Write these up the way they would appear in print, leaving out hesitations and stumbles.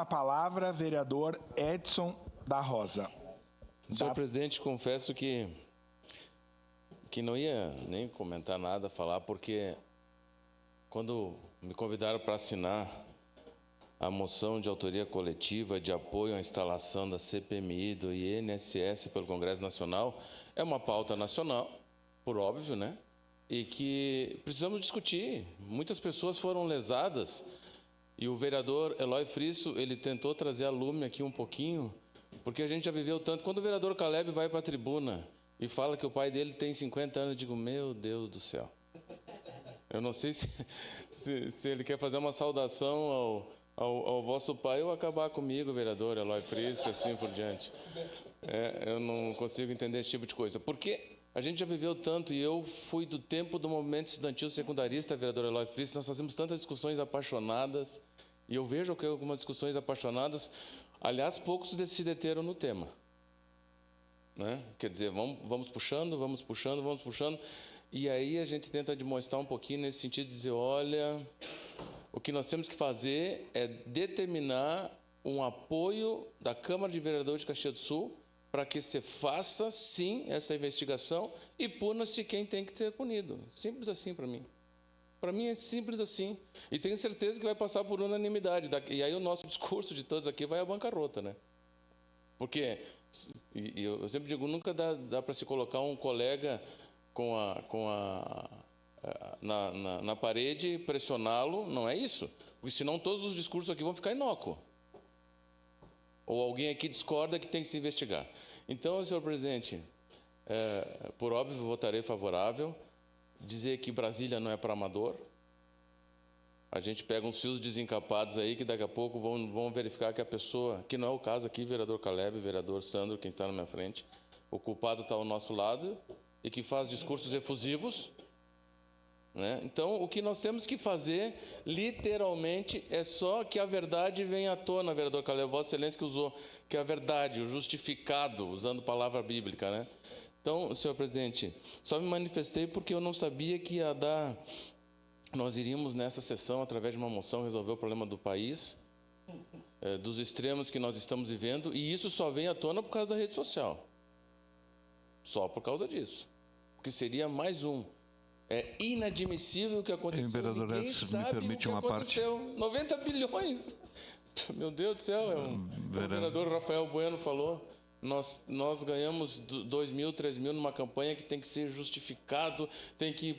a palavra, vereador Edson da Rosa. Senhor presidente, confesso que não ia nem comentar nada, falar, porque quando me convidaram para assinar a moção de autoria coletiva de apoio à instalação da CPMI do INSS pelo Congresso Nacional, é uma pauta nacional, por óbvio, né? E que precisamos discutir. Muitas pessoas foram lesadas e o vereador Eloy Frisso, ele tentou trazer a lume aqui um pouquinho, porque a gente já viveu tanto. Quando o vereador Caleb vai para a tribuna e fala que o pai dele tem 50 anos, eu digo, meu Deus do céu. Eu não sei se ele quer fazer uma saudação ao vosso pai ou acabar comigo, vereador Eloy Frisso, e assim por diante. Eu não consigo entender esse tipo de coisa. Porque a gente já viveu tanto, e eu fui do tempo do movimento estudantil secundarista, vereador Eloy Frisso, nós fazemos tantas discussões apaixonadas, e eu vejo que algumas discussões apaixonadas, aliás, poucos se deteram no tema. Né? Quer dizer, vamos puxando, e aí a gente tenta demonstrar um pouquinho nesse sentido de dizer, olha, o que nós temos que fazer é determinar um apoio da Câmara de Vereadores de Caxias do Sul para que se faça, sim, essa investigação e puna-se quem tem que ser punido. Simples assim para mim. Para mim é simples assim. E tenho certeza que vai passar por unanimidade. E aí o nosso discurso de todos aqui vai à bancarrota, né? Porque, e eu sempre digo, nunca dá para se colocar um colega na parede, pressioná-lo, não é isso? Porque senão todos os discursos aqui vão ficar inócuos. Ou alguém aqui discorda que tem que se investigar. Então, senhor presidente, por óbvio, votarei favorável. Dizer que Brasília não é para amador. A gente pega uns fios desencapados aí que daqui a pouco vão verificar que a pessoa, que não é o caso aqui, vereador Caleb, vereador Sandro, quem está na minha frente, o culpado está ao nosso lado e que faz discursos efusivos. Né? Então, o que nós temos que fazer, literalmente, é só que a verdade venha à tona, vereador Caleb, Vossa Excelência que usou, que a verdade, o justificado, usando palavra bíblica. Né? Então, senhor presidente, só me manifestei porque eu não sabia que ia dar... Nós iríamos nessa sessão, através de uma moção, resolver o problema do país, dos extremos que nós estamos vivendo, e isso só vem à tona por causa da rede social. Só por causa disso. Porque seria mais um. É inadmissível o que aconteceu. Vereador Ninguém sabe me permite o que uma aconteceu. 90 bilhões. Meu Deus do céu. O vereador Rafael Bueno falou. Nós ganhamos 2 mil, 3 mil numa campanha que tem que ser justificado, tem que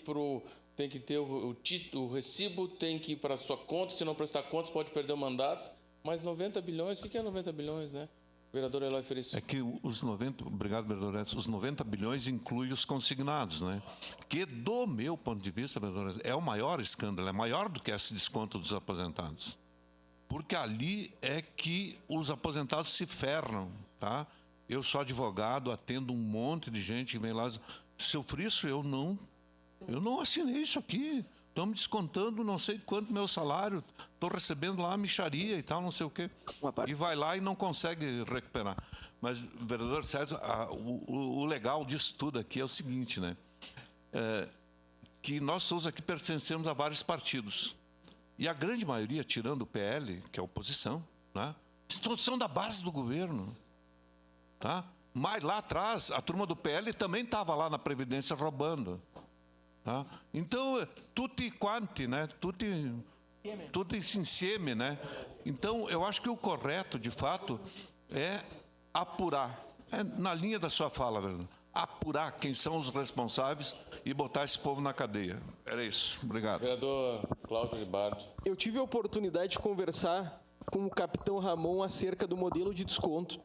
ter o recibo, tem que ir para a sua conta. Se não prestar conta, você pode perder o mandato. Mas 90 bilhões, o que é 90 bilhões, né? Vereador Eloy Frisso. É que os 90, obrigado, vereador Edson, os 90 bilhões inclui os consignados, né? Que, do meu ponto de vista, vereador Edson, é o maior escândalo, é maior do que esse desconto dos aposentados. Porque ali é que os aposentados se ferram, tá? Eu sou advogado, atendo um monte de gente que vem lá e diz, seu Frisso, eu não assinei isso aqui. Estão me descontando não sei quanto meu salário, estou recebendo lá a mixaria e tal, não sei o quê. E vai lá e não consegue recuperar. Mas, vereador Sérgio, o legal disso tudo aqui é o seguinte, né? Que nós todos aqui pertencemos a vários partidos. E a grande maioria, tirando o PL, que é a oposição, né? São da base do governo. Tá? Mas lá atrás, a turma do PL também estava lá na Previdência roubando. Tá? Então, tutti quanti, né? Tutti insieme, né? Então, eu acho que o correto, de fato, é apurar. É na linha da sua fala, vereador. Apurar quem são os responsáveis e botar esse povo na cadeia. Era isso. Obrigado. Vereador Cláudio Ribardi. Eu tive a oportunidade de conversar com o capitão Ramon acerca do modelo de desconto,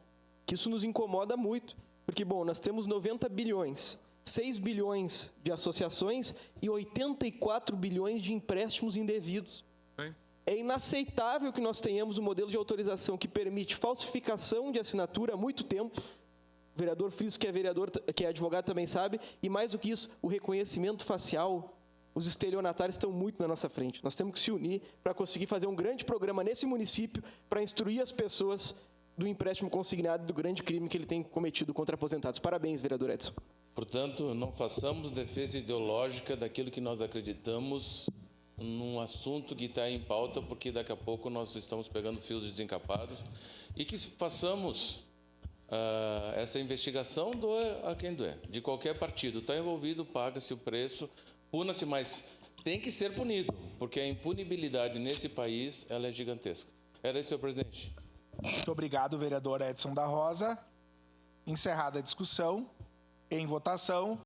que isso nos incomoda muito. Porque, bom, nós temos 90 bilhões... 6 bilhões de associações e 84 bilhões de empréstimos indevidos. Sim. É inaceitável que nós tenhamos um modelo de autorização que permite falsificação de assinatura há muito tempo. O vereador Frisso, que é advogado, também sabe. E mais do que isso, o reconhecimento facial. Os estelionatários estão muito na nossa frente. Nós temos que se unir para conseguir fazer um grande programa nesse município para instruir as pessoas do empréstimo consignado e do grande crime que ele tem cometido contra aposentados. Parabéns, vereador Edson. Portanto, não façamos defesa ideológica daquilo que nós acreditamos num assunto que está em pauta, porque daqui a pouco nós estamos pegando fios desencapados, e que façamos essa investigação, doer a quem doer, de qualquer partido. Está envolvido, paga-se o preço, puna-se, mas tem que ser punido, porque a impunibilidade nesse país ela é gigantesca. Era isso, senhor presidente. Muito obrigado, vereador Edson da Rosa. Encerrada a discussão, em votação.